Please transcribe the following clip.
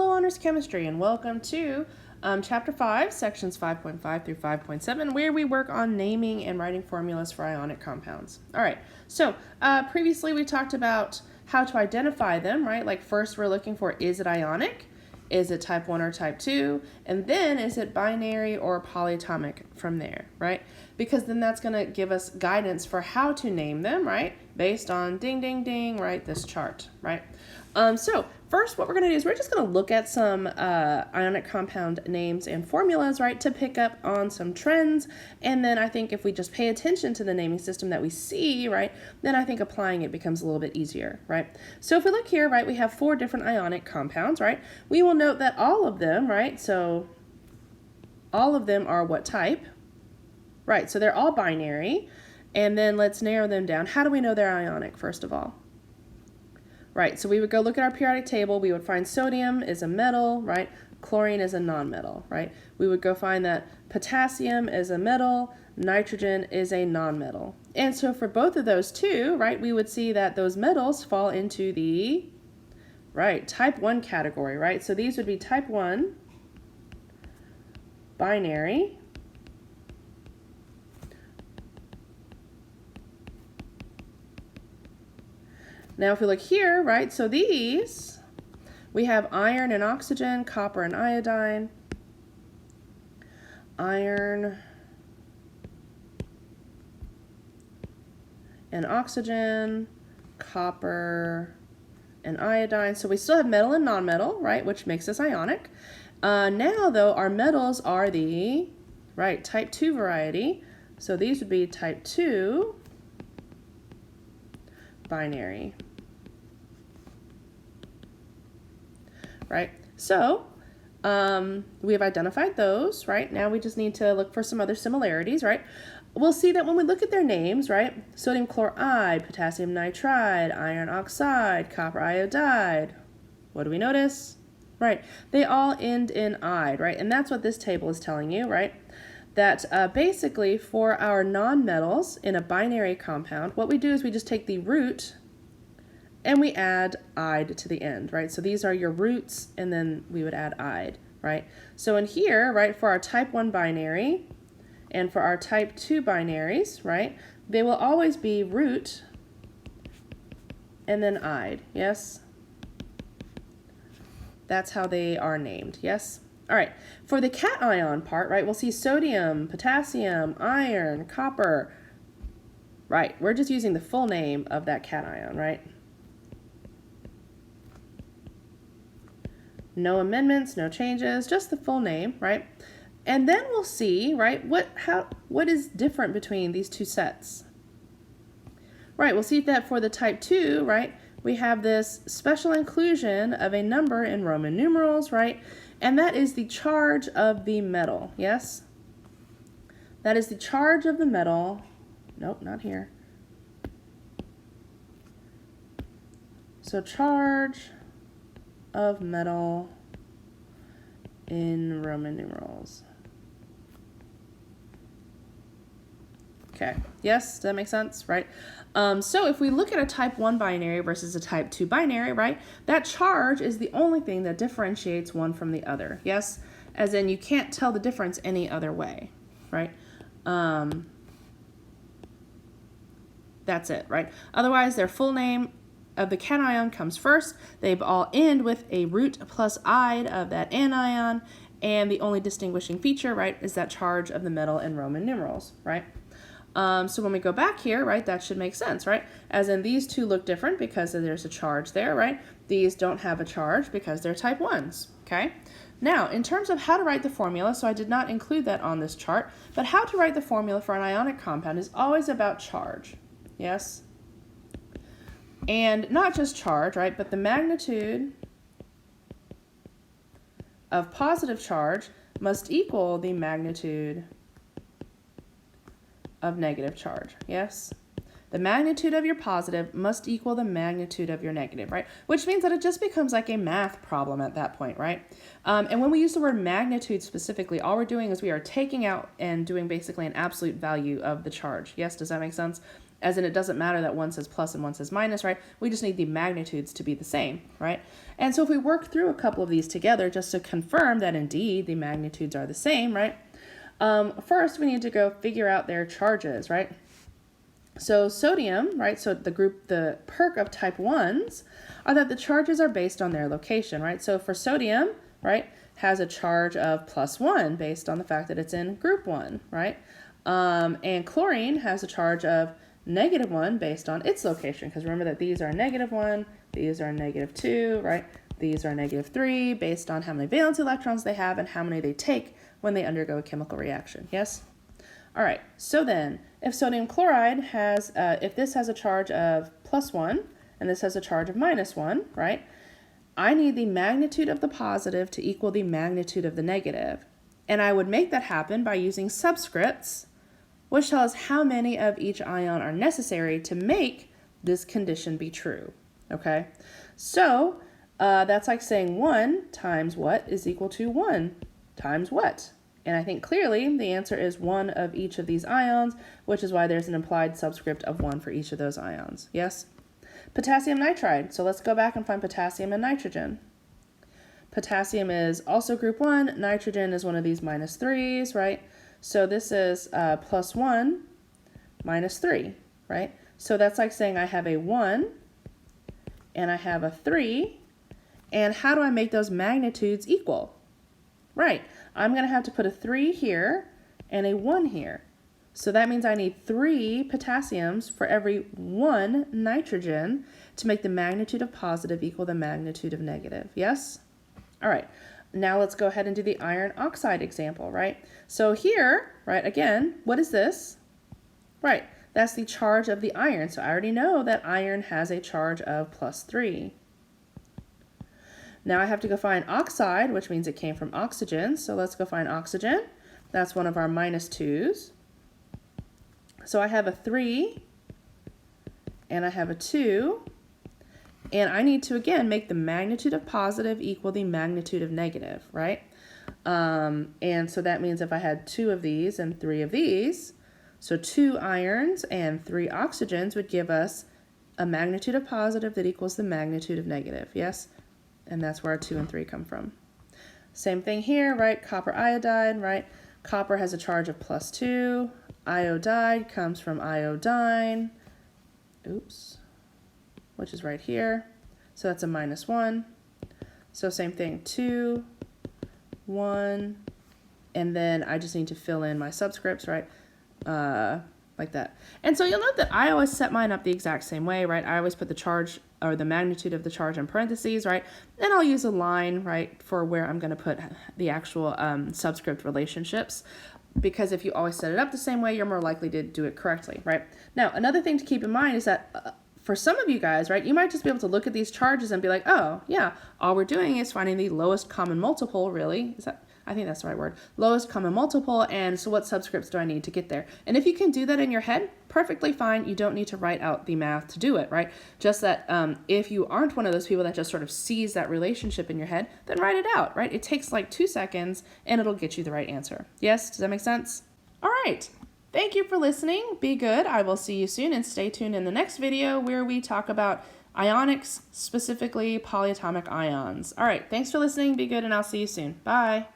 Hello, Honors Chemistry, and welcome to Chapter 5, Sections 5.5 through 5.7, where we work on naming and writing formulas for ionic compounds. All right, so previously we talked about how to identify them, right? Like first we're looking for, is it ionic? Is it type 1 or type 2? And then is it binary or polyatomic from there, right? Because then that's going to give us guidance for how to name them, right? Based on ding, ding, ding, right? This chart, right? So first what we're going to do is we're just going to look at some ionic compound names and formulas, right? To pick up on some trends. And then I think if we just pay attention to the naming system that we see, right? Then I think applying it becomes a little bit easier, right? So if we look here, right? We have 4 different ionic compounds, right? We will note that all of them, right? So all of them are what type? Right, so they're all binary. And then let's narrow them down. How do we know they're ionic, first of all? Right, so we would go look at our periodic table. We would find sodium is a metal, right? Chlorine is a nonmetal, right? We would go find that potassium is a metal, nitrogen is a nonmetal. And so for both of those two, right, we would see that those metals fall into the, right, type 1 category, right? So these would be type 1 binary. Now if we look here, right, so these, we have iron and oxygen, copper and iodine, iron and oxygen, copper and iodine. So we still have metal and nonmetal, right, which makes us ionic. Now though, our metals are the, right, type 2 variety. So these would be type 2 binary. Right, so we have identified those, right? Now we just need to look for some other similarities, right? We'll see that when we look at their names, right? Sodium chloride, potassium nitride, iron oxide, copper iodide. What do we notice? Right, they all end in "ide," right? And that's what this table is telling you, right? That basically for our nonmetals in a binary compound, what we do is we just take the root and we add "ide" to the end, right? So these are your roots, and then we would add "ide," right? So in here, right, for our type 1 binary and for our type 2 binaries, right, they will always be root and then "ide," yes? That's how they are named, yes? All right, for the cation part, right, we'll see sodium, potassium, iron, copper. Right, we're just using the full name of that cation, right? No amendments, no changes, just the full name, right? And then we'll see, right, what is different between these two sets. Right, we'll see that for the type 2, right, we have this special inclusion of a number in Roman numerals, right? And that is the charge of the metal, yes? That is the charge of the metal. Nope, not here. So charge of metal in Roman numerals. Okay, yes, does that make sense, right? So if we look at a type 1 binary versus a type 2 binary, right, that charge is the only thing that differentiates one from the other, yes? As in you can't tell the difference any other way, right? That's it, right? Otherwise, their full name of the cation comes first. They all end with a root plus "ide" of that anion, and the only distinguishing feature, right, is that charge of the metal in Roman numerals, right? So when we go back here, right, that should make sense, right? As in these two look different because there's a charge there, right? These don't have a charge because they're type 1s, okay? Now, in terms of how to write the formula, so I did not include that on this chart, but how to write the formula for an ionic compound is always about charge, yes? And not just charge, right, but the magnitude of positive charge must equal the magnitude of negative charge, yes? The magnitude of your positive must equal the magnitude of your negative, right? Which means that it just becomes like a math problem at that point, right? And when we use the word magnitude specifically, all we're doing is we are taking out and doing basically an absolute value of the charge. Yes, does that make sense? As in, it doesn't matter that one says plus and one says minus, right? We just need the magnitudes to be the same, right? And so if we work through a couple of these together just to confirm that indeed the magnitudes are the same, right? First, we need to go figure out their charges, right? So sodium, right? So the perk of type 1s are that the charges are based on their location, right? So for sodium, right, has a charge of +1 based on the fact that it's in group 1, right? And chlorine has a charge of -1 based on its location, because remember that these are -1, these are -2, right? These are -3 based on how many valence electrons they have and how many they take when they undergo a chemical reaction, yes? All right, so then if sodium chloride has, if this has a charge of +1 and this has a charge of -1, right? I need the magnitude of the positive to equal the magnitude of the negative. And I would make that happen by using subscripts, which tell us how many of each ion are necessary to make this condition be true, okay? So that's like saying 1 times what is equal to 1 times what? And I think clearly the answer is 1 of each of these ions, which is why there's an implied subscript of 1 for each of those ions, yes? Potassium nitride, so let's go back and find potassium and nitrogen. Potassium is also group 1, nitrogen is one of these -3s, right? So this is +1 -3, right? So that's like saying I have a 1 and I have a 3, and how do I make those magnitudes equal? Right, I'm going to have to put a 3 here and a 1 here. So that means I need 3 potassiums for every 1 nitrogen to make the magnitude of positive equal the magnitude of negative, yes? All right, now let's go ahead and do the iron oxide example, right? So here, right, again, what is this? Right, that's the charge of the iron. So I already know that iron has a charge of +3. Now I have to go find oxide, which means it came from oxygen. So let's go find oxygen. That's one of our -2s. So I have a 3 and I have a 2. And I need to, again, make the magnitude of positive equal the magnitude of negative, right? And so that means if I had 2 of these and 3 of these, so 2 irons and 3 oxygens would give us a magnitude of positive that equals the magnitude of negative, yes? And that's where our 2 and 3 come from. Same thing here, right? Copper iodide, right? Copper has a charge of +2. Iodide comes from iodine. Oops. Which is right here. So that's a -1. So same thing, 2, 1, and then I just need to fill in my subscripts, right? Like that. And so you'll note that I always set mine up the exact same way, right? I always put the charge or the magnitude of the charge in parentheses, right? Then I'll use a line, right, for where I'm going to put the actual subscript relationships. Because if you always set it up the same way, you're more likely to do it correctly, right? Now, another thing to keep in mind is that for some of you guys, right, you might just be able to look at these charges and be like, oh, yeah, all we're doing is finding the lowest common multiple, really. I think that's the right word. Lowest common multiple, and so what subscripts do I need to get there? And if you can do that in your head, perfectly fine. You don't need to write out the math to do it, right? Just that if you aren't one of those people that just sort of sees that relationship in your head, then write it out, right? It takes like 2 seconds, and it'll get you the right answer. Yes? Does that make sense? All right. Thank you for listening. Be good. I will see you soon, and stay tuned in the next video where we talk about ionics, specifically polyatomic ions. All right. Thanks for listening. Be good, and I'll see you soon. Bye.